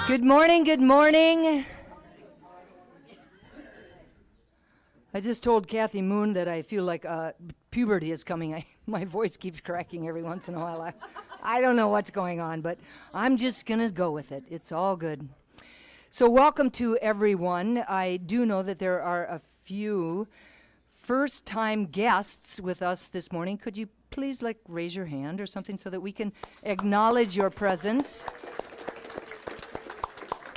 Good morning, good morning. I just told Kathy Moon that I feel like puberty is coming. My voice keeps cracking every once in a while. I don't know what's going on, but I'm just going to go with it. It's all good. So welcome to everyone. I do know that there are a few first-time guests with us this morning. Could you please raise your hand or something so that we can acknowledge your presence?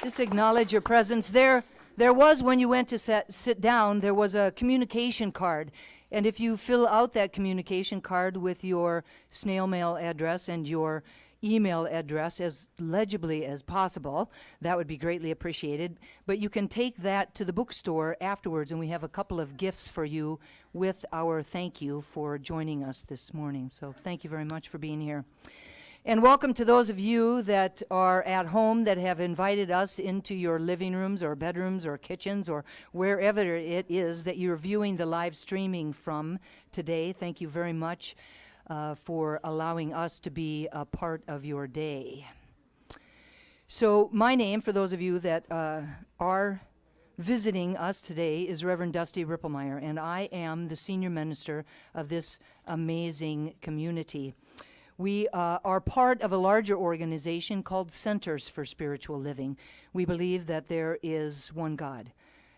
Just acknowledge your presence. There was, when you went to sit down, there was a communication card. And if you fill out that communication card with your snail mail address and your email address as legibly as possible, that would be greatly appreciated. But you can take that to the bookstore afterwards, and we have a couple of gifts for you with our thank you for joining us this morning. So thank you very much for being here. And welcome to those of you that are at home that have invited us into your living rooms or bedrooms or kitchens or wherever it is that you're viewing the live streaming from today. Thank you very much for allowing us to be a part of your day. So my name, for those of you that are visiting us today, is Reverend Dusty Ripplemeyer, and I am the senior minister of this amazing community. We are part of a larger organization called Centers for Spiritual Living. We believe that there is one God,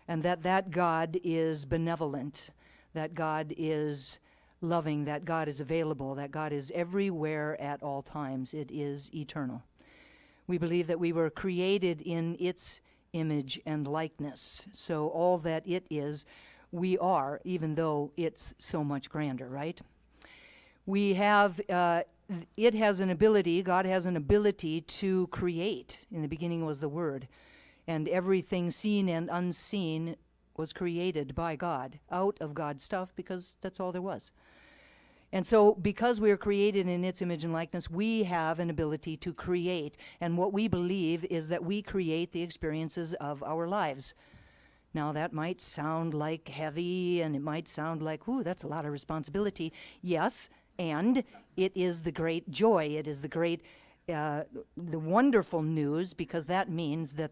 and that God is benevolent, that God is loving, that God is available, that God is everywhere at all times. It is eternal. We believe that we were created in its image and likeness, so all that it is, we are, even though it's so much grander, right? We have it has an ability, God has an ability to create. In the beginning was the Word, and everything seen and unseen was created by God, out of God's stuff, because that's all there was. And so because we are created in its image and likeness, we have an ability to create. And what we believe is that we create the experiences of our lives. Now, that might sound like heavy, and it might sound like, ooh, that's a lot of responsibility. Yes, and it is the great joy. It is the great, the wonderful news, because that means that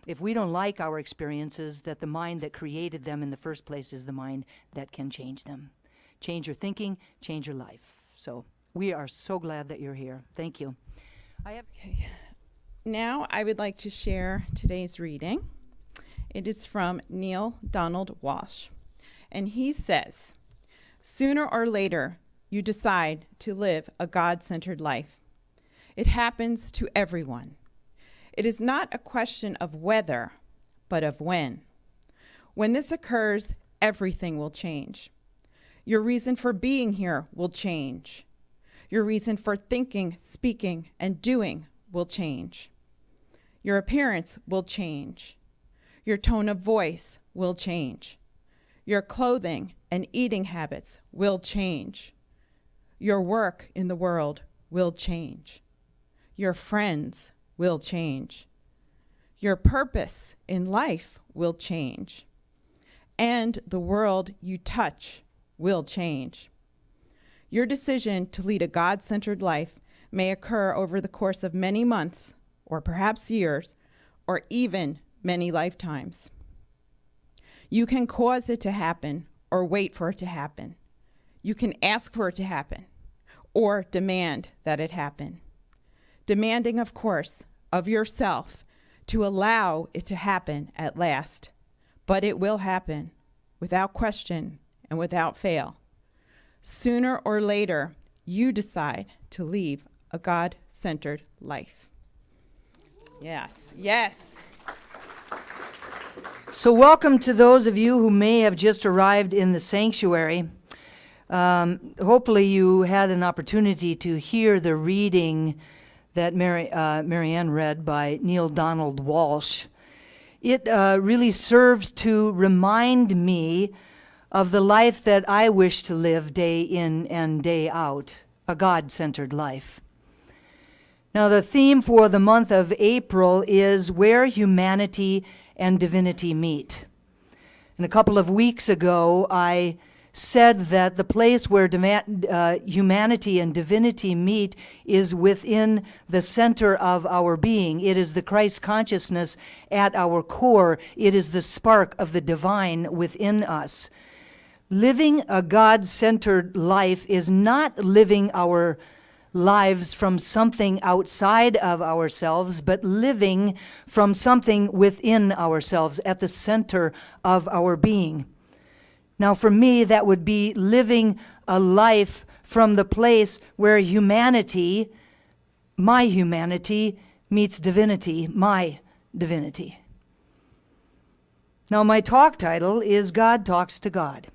if we don't like our experiences, that the mind that created them in the first place is the mind that can change them. Change your thinking, change your life. So we are so glad that you're here. Thank you. Okay. Now I would like to share today's reading. It is from Neale Donald Walsch, and he says, "Sooner or later, you decide to live a God-centered life. It happens to everyone. It is not a question of whether, but of when. When this occurs, everything will change. Your reason for being here will change. Your reason for thinking, speaking, and doing will change. Your appearance will change. Your tone of voice will change. Your clothing and eating habits will change. Your work in the world will change. Your friends will change. Your purpose in life will change. And the world you touch will change. Your decision to lead a God-centered life may occur over the course of many months, or perhaps years, or even many lifetimes. You can cause it to happen or wait for it to happen. You can ask for it to happen or demand that it happen. Demanding, of course, of yourself to allow it to happen at last. But it will happen without question and without fail. Sooner or later, you decide to lead a God-centered life." Yes, yes. So welcome to those of you who may have just arrived in the sanctuary. Hopefully you had an opportunity to hear the reading that Marianne read by Neale Donald Walsch. It really serves to remind me of the life that I wish to live day in and day out, a God-centered life. Now, the theme for the month of April is Where Humanity and Divinity Meet. And a couple of weeks ago, I said that the place where humanity and divinity meet is within the center of our being. It is the Christ consciousness at our core. It is the spark of the divine within us. Living a God-centered life is not living our lives from something outside of ourselves, but living from something within ourselves, at the center of our being. Now, for me, that would be living a life from the place where humanity, my humanity, meets divinity, my divinity. Now, my talk title is God Talks to God.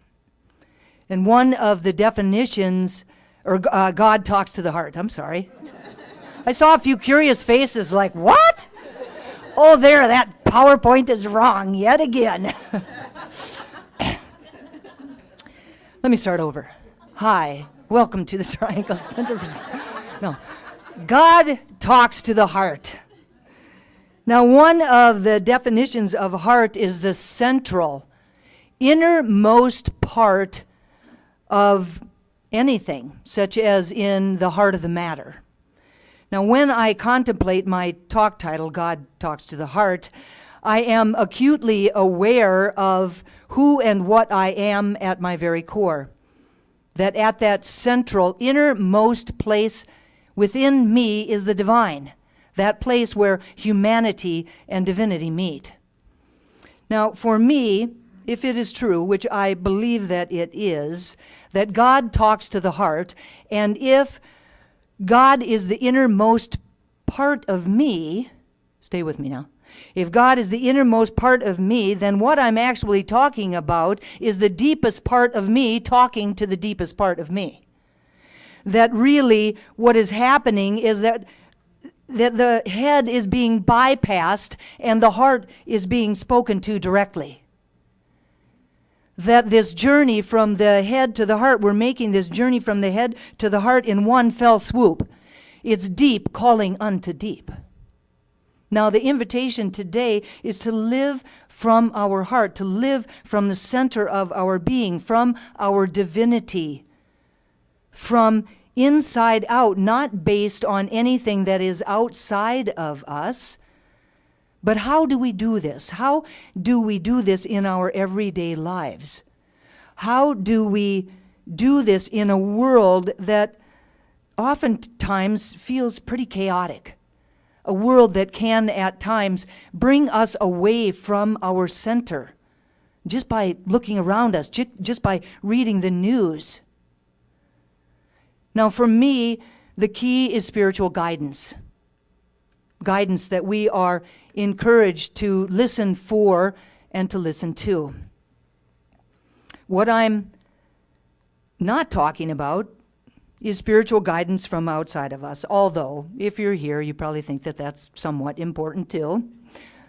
And one of the definitions, or God Talks to the Heart, I'm sorry. I saw a few curious faces like, what? Oh, there, that PowerPoint is wrong yet again. Let me start over. Hi, welcome to the Triangle Center. No, God talks to the heart. Now, one of the definitions of heart is the central, innermost part of anything, such as in the heart of the matter. Now, when I contemplate my talk title, God Talks to the Heart, I am acutely aware of who and what I am at my very core. That at that central, innermost place within me is the divine, that place where humanity and divinity meet. Now, for me, if it is true, which I believe that it is, that God talks to the heart, and if God is the innermost part of me, stay with me now. If God is the innermost part of me, then what I'm actually talking about is the deepest part of me talking to the deepest part of me. That really what is happening is that the head is being bypassed and the heart is being spoken to directly. That this journey from the head to the heart, we're making this journey from the head to the heart in one fell swoop. It's deep calling unto deep. Now, the invitation today is to live from our heart, to live from the center of our being, from our divinity, from inside out, not based on anything that is outside of us. But how do we do this? How do we do this in our everyday lives? How do we do this in a world that oftentimes feels pretty chaotic? A world that can at times bring us away from our center just by looking around us, just by reading the news. Now, for me, the key is spiritual guidance. Guidance that we are encouraged to listen for and to listen to. What I'm not talking about is spiritual guidance from outside of us, although if you're here, you probably think that that's somewhat important too,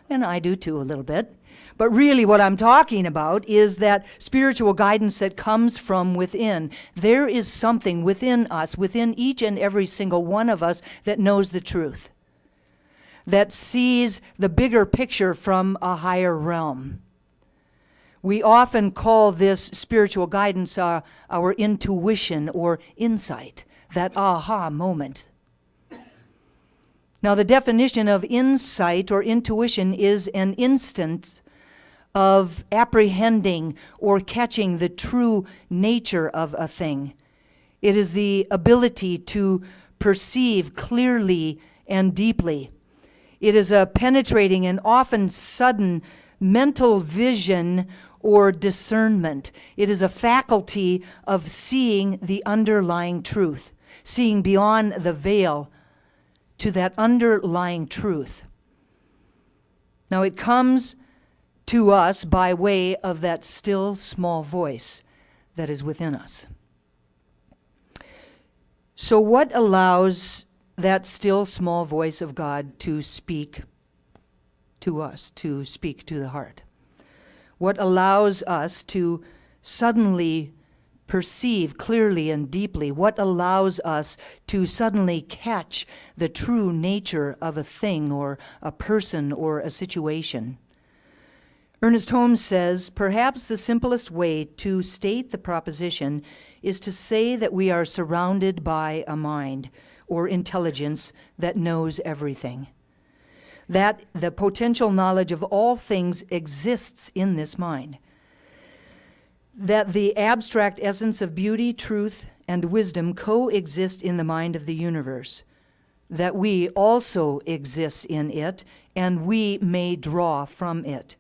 and I do too a little bit. But really what I'm talking about is that spiritual guidance that comes from within. There is something within us, within each and every single one of us, that knows the truth, that sees the bigger picture from a higher realm. We often call this spiritual guidance our intuition or insight, that aha moment. Now, the definition of insight or intuition is an instant of apprehending or catching the true nature of a thing. It is the ability to perceive clearly and deeply. It is a penetrating and often sudden mental vision or discernment. It is a faculty of seeing the underlying truth, seeing beyond the veil to that underlying truth. Now, it comes to us by way of that still small voice that is within us. So what allows that still small voice of God to speak to us, to speak to the heart? What allows us to suddenly perceive clearly and deeply? What allows us to suddenly catch the true nature of a thing or a person or a situation? Ernest Holmes says, perhaps the simplest way to state the proposition is to say that we are surrounded by a mind or intelligence that knows everything. That the potential knowledge of all things exists in this mind. That the abstract essence of beauty, truth, and wisdom coexist in the mind of the universe. That we also exist in it, and we may draw from it.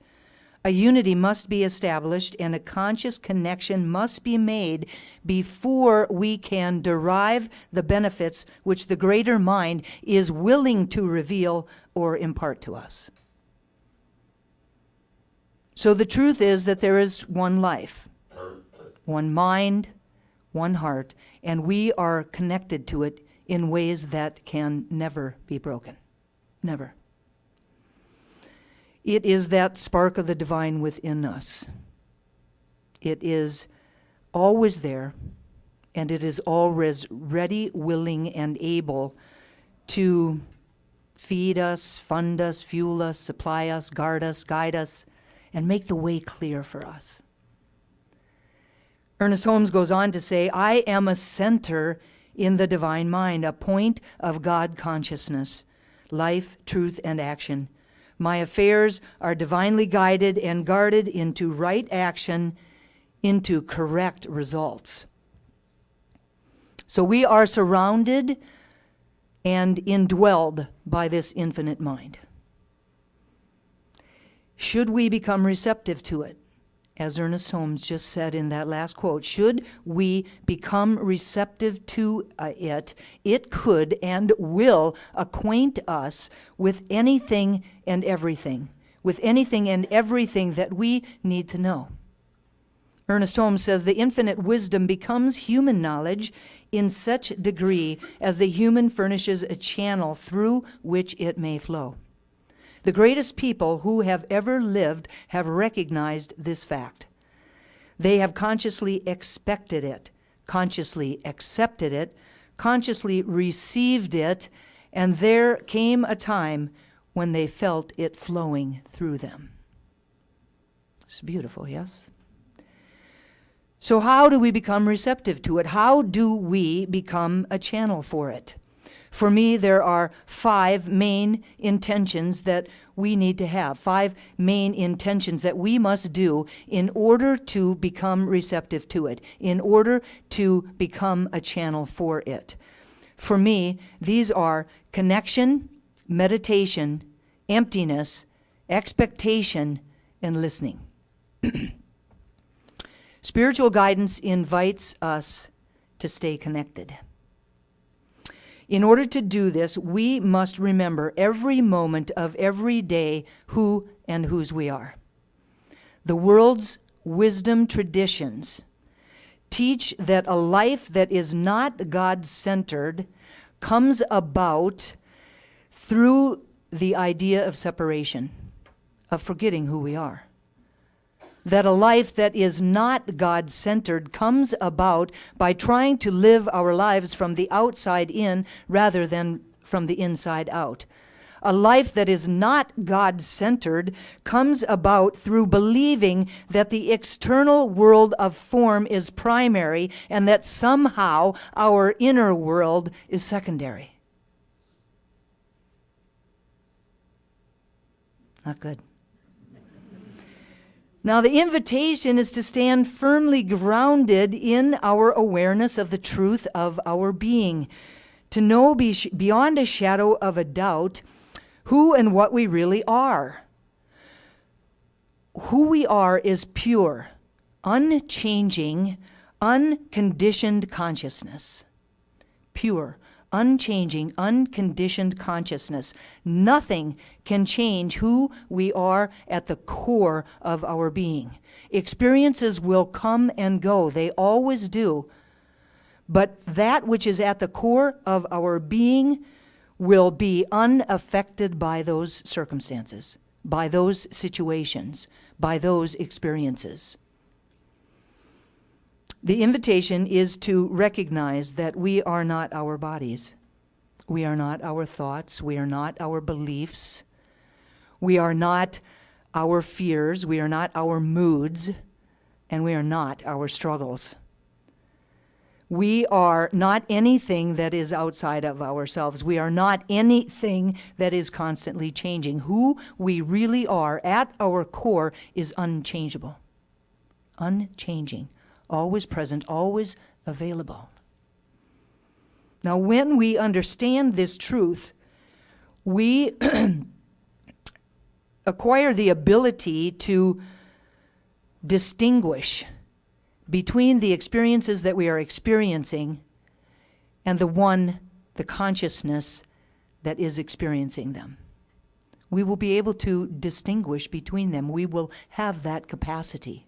A unity must be established, and a conscious connection must be made before we can derive the benefits which the greater mind is willing to reveal or impart to us. So the truth is that there is one life, one mind, one heart, and we are connected to it in ways that can never be broken. Never. It is that spark of the divine within us. It is always there, and it is always ready, willing, and able to feed us, fund us, fuel us, supply us, guard us, guide us, and make the way clear for us. Ernest Holmes goes on to say, I am a center in the divine mind, a point of God consciousness, life, truth, and action. My affairs are divinely guided and guarded into right action, into correct results. So we are surrounded and indwelled by this infinite mind. Should we become receptive to it? As Ernest Holmes just said in that last quote, should we become receptive to it, it could and will acquaint us with anything and everything, that we need to know. Ernest Holmes says the infinite wisdom becomes human knowledge in such degree as the human furnishes a channel through which it may flow. The greatest people who have ever lived have recognized this fact. They have consciously expected it, consciously accepted it, consciously received it, and there came a time when they felt it flowing through them. It's beautiful, yes? So how do we become receptive to it? How do we become a channel for it? For me, there are 5 main intentions that we need to have, 5 main intentions that we must do in order to become receptive to it, in order to become a channel for it. For me, these are connection, meditation, emptiness, expectation, and listening. Spiritual guidance invites us to stay connected. In order to do this, we must remember every moment of every day who and whose we are. The world's wisdom traditions teach that a life that is not God-centered comes about through the idea of separation, of forgetting who we are. That a life that is not God-centered comes about by trying to live our lives from the outside in rather than from the inside out. A life that is not God-centered comes about through believing that the external world of form is primary and that somehow our inner world is secondary. Not good. Now, the invitation is to stand firmly grounded in our awareness of the truth of our being, to know beyond a shadow of a doubt who and what we really are. Who we are is pure, unchanging, unconditioned consciousness. Pure, unchanging, unconditioned consciousness. Nothing can change who we are at the core of our being. Experiences will come and go. They always do. But that which is at the core of our being will be unaffected by those circumstances, by those situations, by those experiences. The invitation is to recognize that we are not our bodies. We are not our thoughts. We are not our beliefs. We are not our fears, we are not our moods, and we are not our struggles. We are not anything that is outside of ourselves. We are not anything that is constantly changing. Who we really are at our core is unchangeable, unchanging, always present, always available. Now, when we understand this truth, we acquire the ability to distinguish between the experiences that we are experiencing and the consciousness that is experiencing them. We will be able to distinguish between them. We will have that capacity.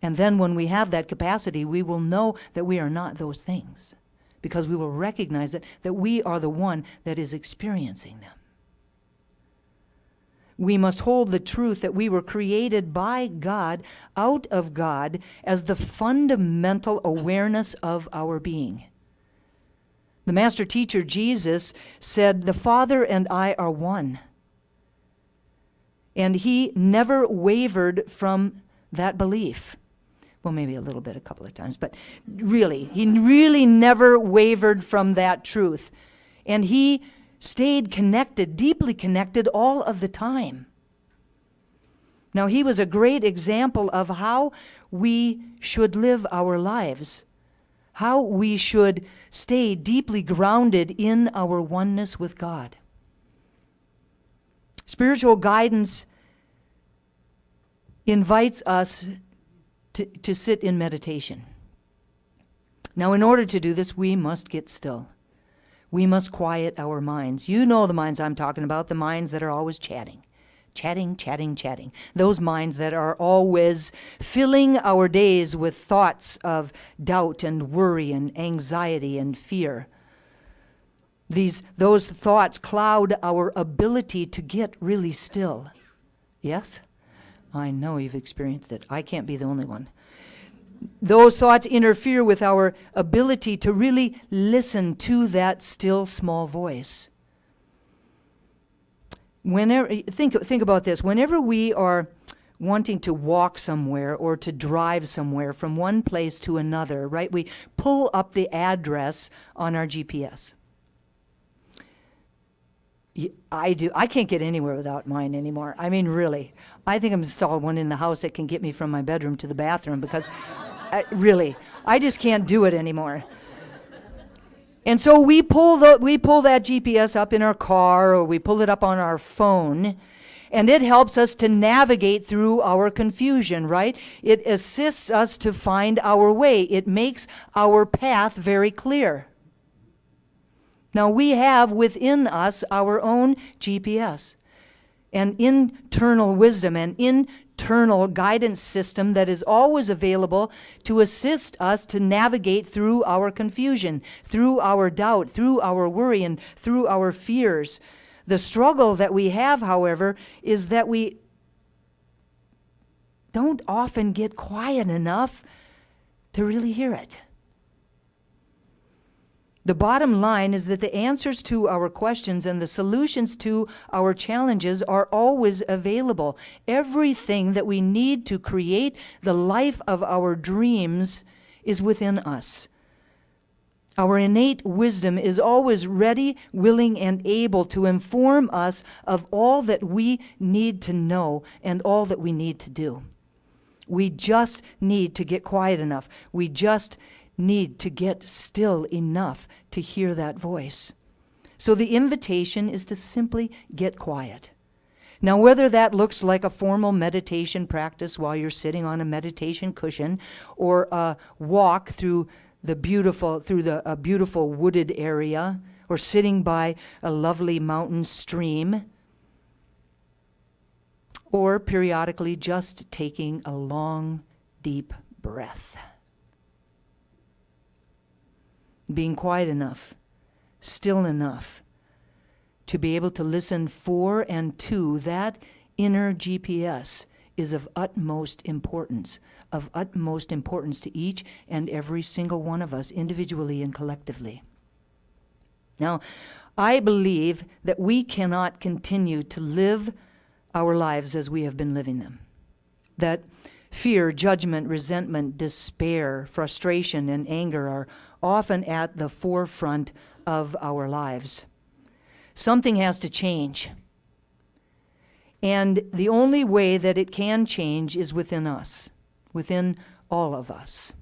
And then when we have that capacity, we will know that we are not those things, because we will recognize that we are the one that is experiencing them. We must hold the truth that we were created by God, out of God, as the fundamental awareness of our being. The master teacher, Jesus, said, "The Father and I are one." And he never wavered from that belief. Well, maybe a little bit, a couple of times, but really, he really never wavered from that truth. And he stayed connected, deeply connected all of the time. Now, he was a great example of how we should live our lives, how we should stay deeply grounded in our oneness with God. Spiritual guidance invites us to sit in meditation. Now, in order to do this, we must get still. We must quiet our minds. You know the minds I'm talking about, the minds that are always chatting. Those minds that are always filling our days with thoughts of doubt and worry and anxiety and fear. Those thoughts cloud our ability to get really still. Yes? I know you've experienced it. I can't be the only one. Those thoughts interfere with our ability to really listen to that still small voice. Think about this. Whenever we are wanting to walk somewhere or to drive somewhere from one place to another, right? We pull up the address on our GPS. I do. I can't get anywhere without mine anymore. I mean, really. I think I'm installed one in the house that can get me from my bedroom to the bathroom, because I just can't do it anymore. And so we pull that GPS up in our car, or we pull it up on our phone, and it helps us to navigate through our confusion, right? It assists us to find our way. It makes our path very clear. Now, we have within us our own GPS, an internal wisdom, an internal guidance system that is always available to assist us to navigate through our confusion, through our doubt, through our worry, and through our fears. The struggle that we have, however, is that we don't often get quiet enough to really hear it. The bottom line is that the answers to our questions and the solutions to our challenges are always available. Everything that we need to create the life of our dreams is within us. Our innate wisdom is always ready, willing, and able to inform us of all that we need to know and all that we need to do. We just need to get quiet enough. We just need to get still enough to hear that voice. So the invitation is to simply get quiet. Now, whether that looks like a formal meditation practice while you're sitting on a meditation cushion, or a walk through a beautiful wooded area, or sitting by a lovely mountain stream, or periodically just taking a long, deep breath. Being quiet enough, still enough, to be able to listen for and to that inner GPS is of utmost importance to each and every single one of us, individually and collectively. Now, I believe that we cannot continue to live our lives as we have been living them. That fear, judgment, resentment, despair, frustration, and anger are often at the forefront of our lives. Something has to change. And the only way that it can change is within us, within all of us.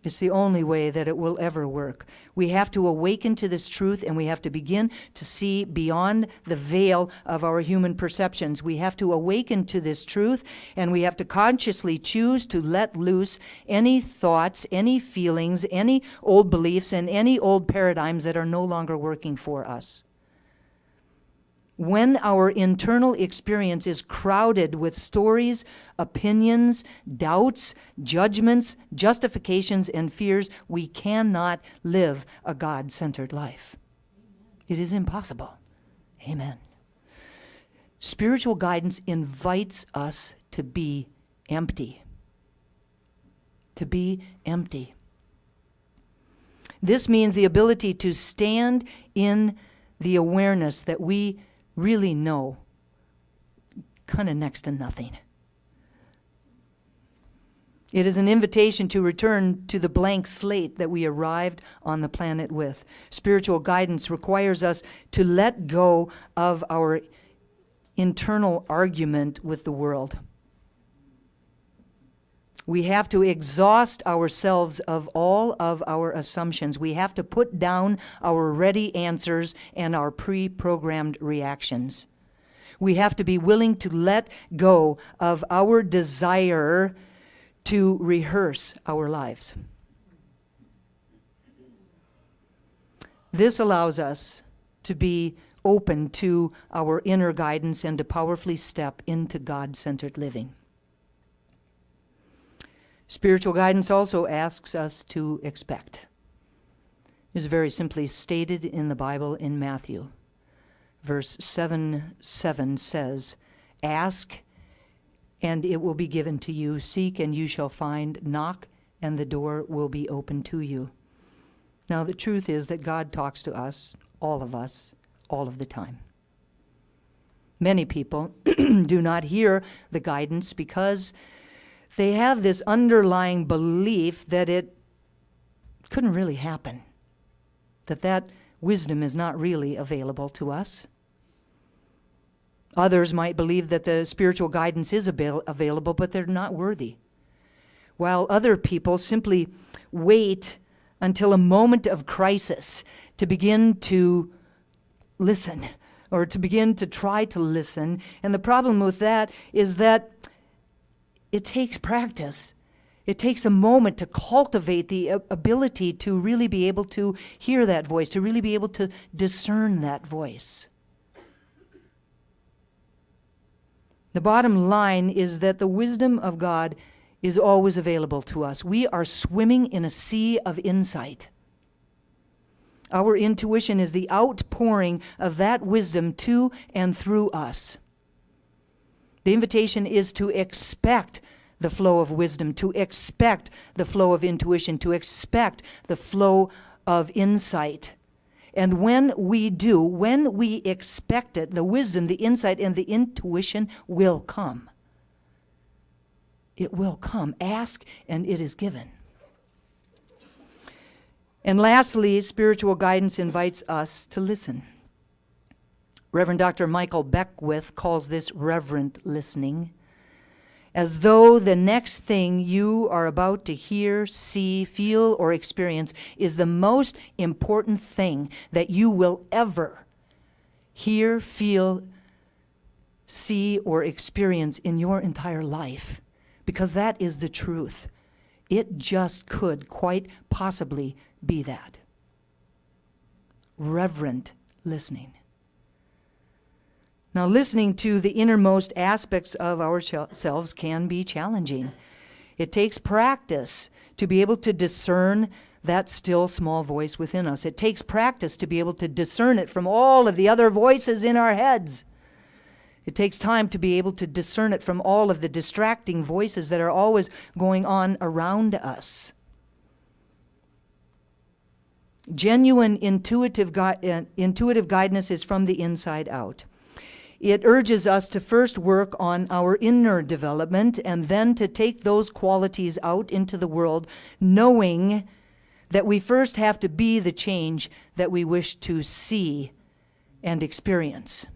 It's the only way that it will ever work. We have to awaken to this truth, and we have to begin to see beyond the veil of our human perceptions. We have to awaken to this truth, and we have to consciously choose to let loose any thoughts, any feelings, any old beliefs, and any old paradigms that are no longer working for us. When our internal experience is crowded with stories, opinions, doubts, judgments, justifications, and fears, we cannot live a God-centered life. It is impossible. Amen. Spiritual guidance invites us to be empty. To be empty. This means the ability to stand in the awareness that we really know kind of next to nothing. It is an invitation to return to the blank slate that we arrived on the planet with. Spiritual guidance requires us to let go of our internal argument with the world. We have to exhaust ourselves of all of our assumptions. We have to put down our ready answers and our pre-programmed reactions. We have to be willing to let go of our desire to rehearse our lives. This allows us to be open to our inner guidance and to powerfully step into God-centered living. Spiritual guidance also asks us to expect. It is very simply stated in the Bible in Matthew. Verse 7:7 says, "Ask, and it will be given to you. Seek, and you shall find. Knock, and the door will be open to you." Now, the truth is that God talks to us, all of the time. Many people do not hear the guidance because they have this underlying belief that it couldn't really happen, that wisdom is not really available to us. Others might believe that the spiritual guidance is available, but they're not worthy. While other people simply wait until a moment of crisis to begin to listen, or to begin to try to listen. And the problem with that is that it takes practice. It takes a moment to cultivate the ability to really be able to hear that voice, to really be able to discern that voice. The bottom line is that the wisdom of God is always available to us. We are swimming in a sea of insight. Our intuition is the outpouring of that wisdom to and through us. The invitation is to expect the flow of wisdom, to expect the flow of intuition, to expect the flow of insight. And when we do, when we expect it, the wisdom, the insight, and the intuition will come. It will come. Ask, and it is given. And lastly, spiritual guidance invites us to listen. Reverend Dr. Michael Beckwith calls this reverent listening, as though the next thing you are about to hear, see, feel, or experience is the most important thing that you will ever hear, feel, see, or experience in your entire life, because that is the truth. It just could quite possibly be that. Reverent listening. Now, listening to the innermost aspects of ourselves can be challenging. It takes practice to be able to discern that still small voice within us. It takes practice to be able to discern it from all of the other voices in our heads. It takes time to be able to discern it from all of the distracting voices that are always going on around us. Genuine intuitive guidance is from the inside out. It urges us to first work on our inner development and then to take those qualities out into the world, knowing that we first have to be the change that we wish to see and experience.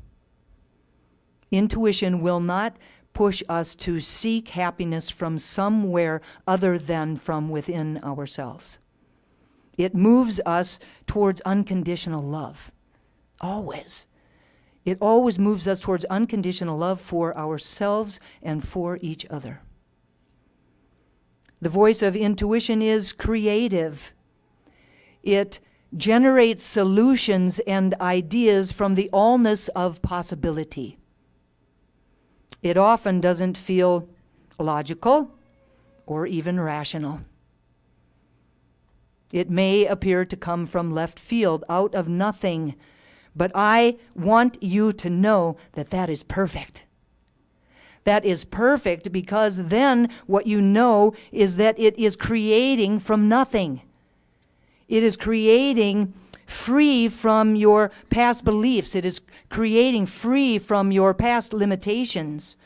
Intuition will not push us to seek happiness from somewhere other than from within ourselves. It moves us towards unconditional love. Always. It always moves us towards unconditional love for ourselves and for each other. The voice of intuition is creative. It generates solutions and ideas from the allness of possibility. It often doesn't feel logical or even rational. It may appear to come from left field, out of nothing, but I want you to know that that is perfect. That is perfect because then what you know is that it is creating from nothing. It is creating free from your past beliefs. It is creating free from your past limitations.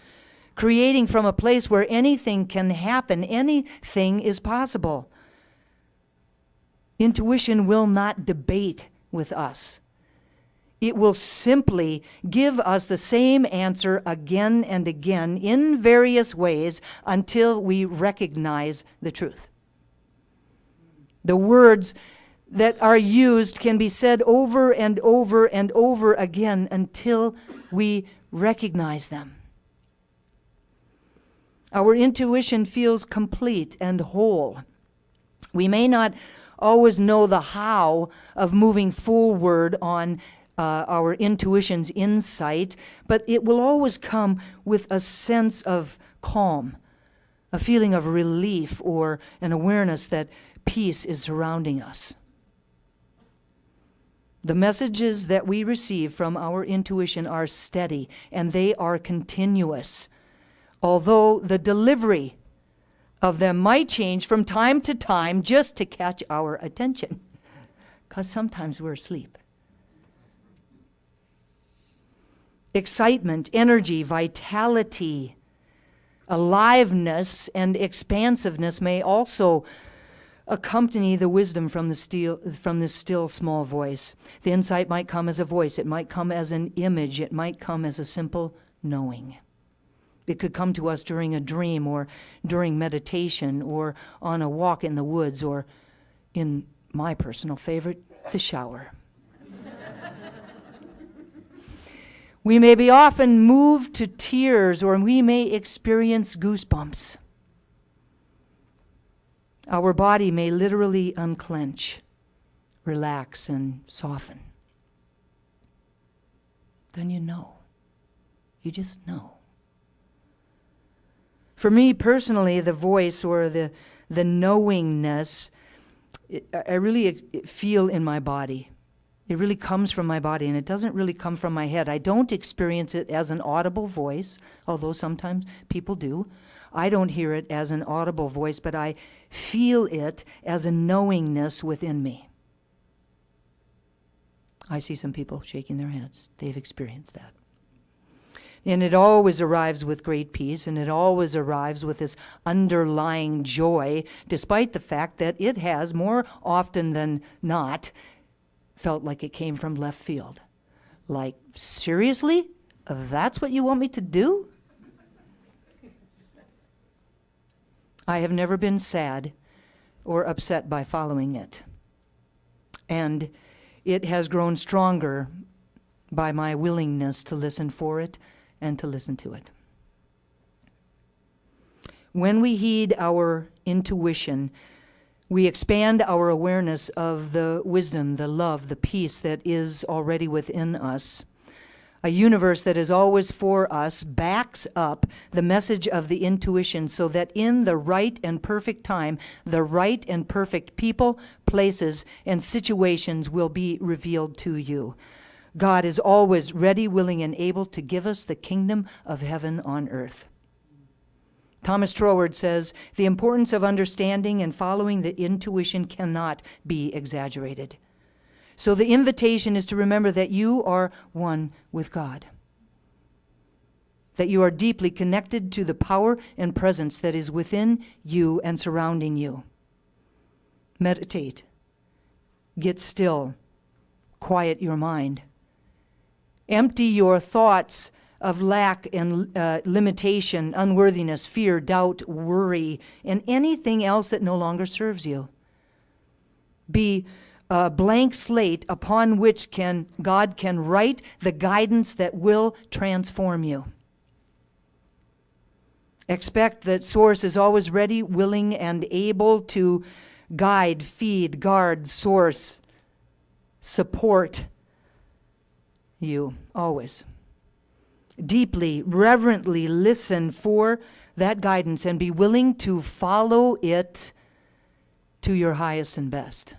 Creating from a place where anything can happen. Anything is possible. Intuition will not debate with us. It will simply give us the same answer again and again in various ways until we recognize the truth. The words that are used can be said over and over and over again until we recognize them. Our intuition feels complete and whole. We may not always know the how of moving forward on our intuition's insight, but it will always come with a sense of calm, a feeling of relief, or an awareness that peace is surrounding us. The messages that we receive from our intuition are steady and they are continuous, although the delivery of them might change from time to time just to catch our attention, because sometimes we're asleep. Excitement, energy, vitality, aliveness, and expansiveness may also accompany the wisdom from this still small voice. The insight might come as a voice. It might come as an image. It might come as a simple knowing. It could come to us during a dream or during meditation or on a walk in the woods or, in my personal favorite, the shower. We may be often moved to tears, or we may experience goosebumps. Our body may literally unclench, relax, and soften. Then you know. You just know. For me personally, the voice or the knowingness, I really feel in my body. It really comes from my body, and it doesn't really come from my head. I don't experience it as an audible voice, although sometimes people do. I don't hear it as an audible voice, but I feel it as a knowingness within me. I see some people shaking their heads. They've experienced that. And it always arrives with great peace, and it always arrives with this underlying joy, despite the fact that it has, more often than not, felt like it came from left field. Like, seriously? That's what you want me to do? I have never been sad or upset by following it. And it has grown stronger by my willingness to listen for it and to listen to it. When we heed our intuition, we expand our awareness of the wisdom, the love, the peace that is already within us. A universe that is always for us backs up the message of the intuition so that in the right and perfect time, the right and perfect people, places, and situations will be revealed to you. God is always ready, willing, and able to give us the kingdom of heaven on earth. Thomas Troward says, the importance of understanding and following the intuition cannot be exaggerated. So the invitation is to remember that you are one with God. that you are deeply connected to the power and presence that is within you and surrounding you. Meditate. Get still. Quiet your mind. Empty your thoughts of lack and limitation, unworthiness, fear, doubt, worry, and anything else that no longer serves you. Be a blank slate upon which God can write the guidance that will transform you. Expect that Source is always ready, willing, and able to guide, feed, guard, source, support you always. Deeply, reverently listen for that guidance and be willing to follow it to your highest and best.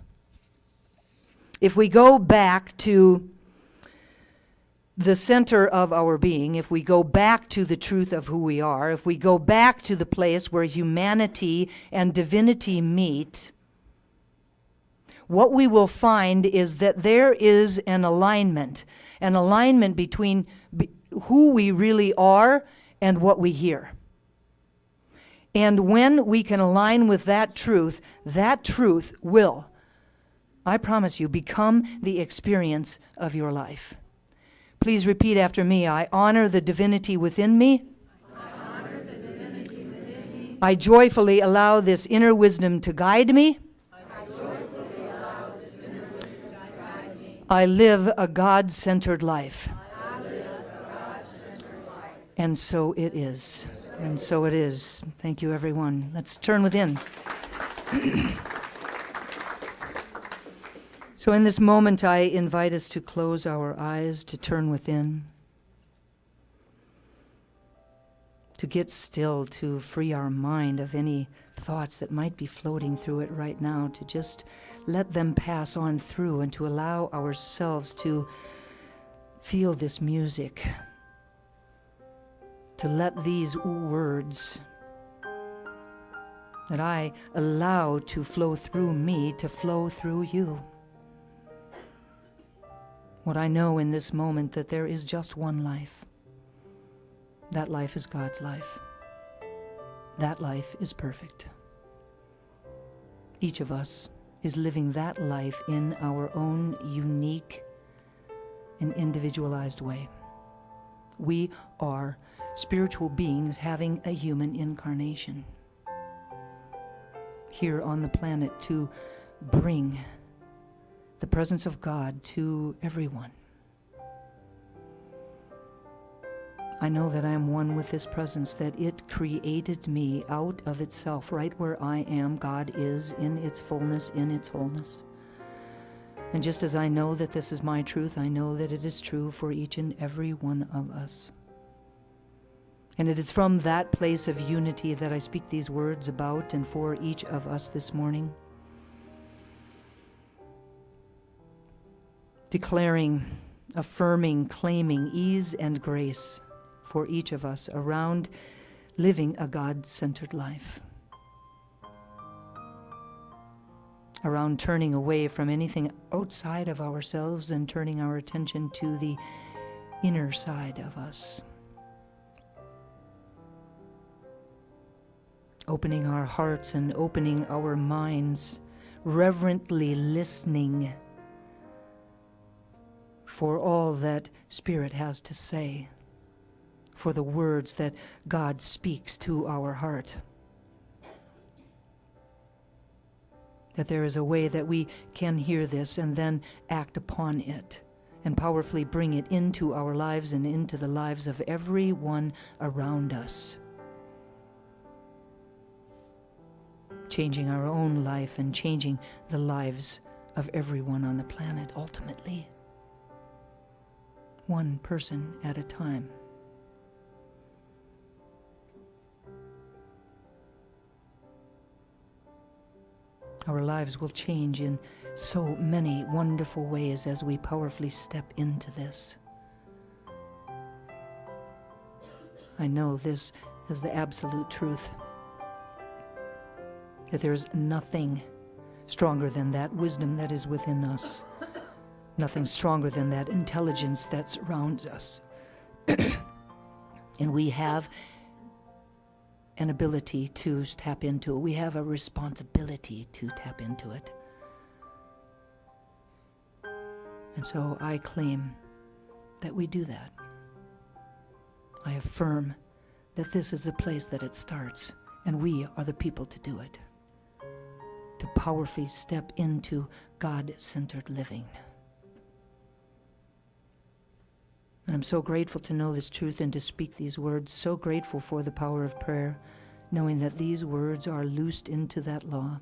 If we go back to the center of our being, if we go back to the truth of who we are, if we go back to the place where humanity and divinity meet, what we will find is that there is an alignment between who we really are and what we hear. And when we can align with that truth will, I promise you, become the experience of your life. Please repeat after me. I honor the divinity within me. I joyfully allow this inner wisdom to guide me. I live a God-centered life. And so it is. And so it is. Thank you, everyone. Let's turn within. So in this moment, I invite us to close our eyes, to turn within, to get still, to free our mind of any thoughts that might be floating through it right now, to just let them pass on through and to allow ourselves to feel this music, to let these words that I allow to flow through me to flow through you. What I know in this moment, that there is just one life. That life is God's life. That life is perfect. Each of us is living that life in our own unique and individualized way. We are spiritual beings having a human incarnation here on the planet to bring the presence of God to everyone. I know that I am one with this presence, that it created me out of itself, right where I am. God is in its fullness, in its wholeness. And just as I know that this is my truth, I know that it is true for each and every one of us. And it is from that place of unity that I speak these words about and for each of us this morning. Declaring, affirming, claiming ease and grace for each of us around living a God-centered life. Around turning away from anything outside of ourselves and turning our attention to the inner side of us. Opening our hearts and opening our minds, reverently listening for all that Spirit has to say, for the words that God speaks to our heart. That there is a way that we can hear this and then act upon it and powerfully bring it into our lives and into the lives of everyone around us. Changing our own life and changing the lives of everyone on the planet ultimately. One person at a time. Our lives will change in so many wonderful ways as we powerfully step into this. I know this is the absolute truth, that there is nothing stronger than that wisdom that is within us. Nothing stronger than that intelligence that surrounds us. And we have an ability to tap into it. We have a responsibility to tap into it. And so I claim that we do that. I affirm that this is the place that it starts, and we are the people to do it, to powerfully step into God-centered living. And I'm so grateful to know this truth and to speak these words, so grateful for the power of prayer, knowing that these words are loosed into that law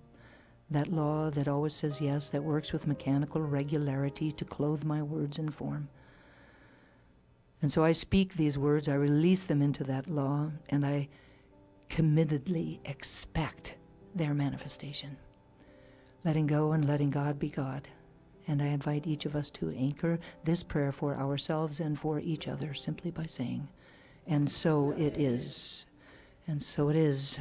that always says yes, that works with mechanical regularity to clothe my words in form. And so I speak these words, I release them into that law, and I committedly expect their manifestation. Letting go and letting God be God. And I invite each of us to anchor this prayer for ourselves and for each other simply by saying, and so it is. And so it is.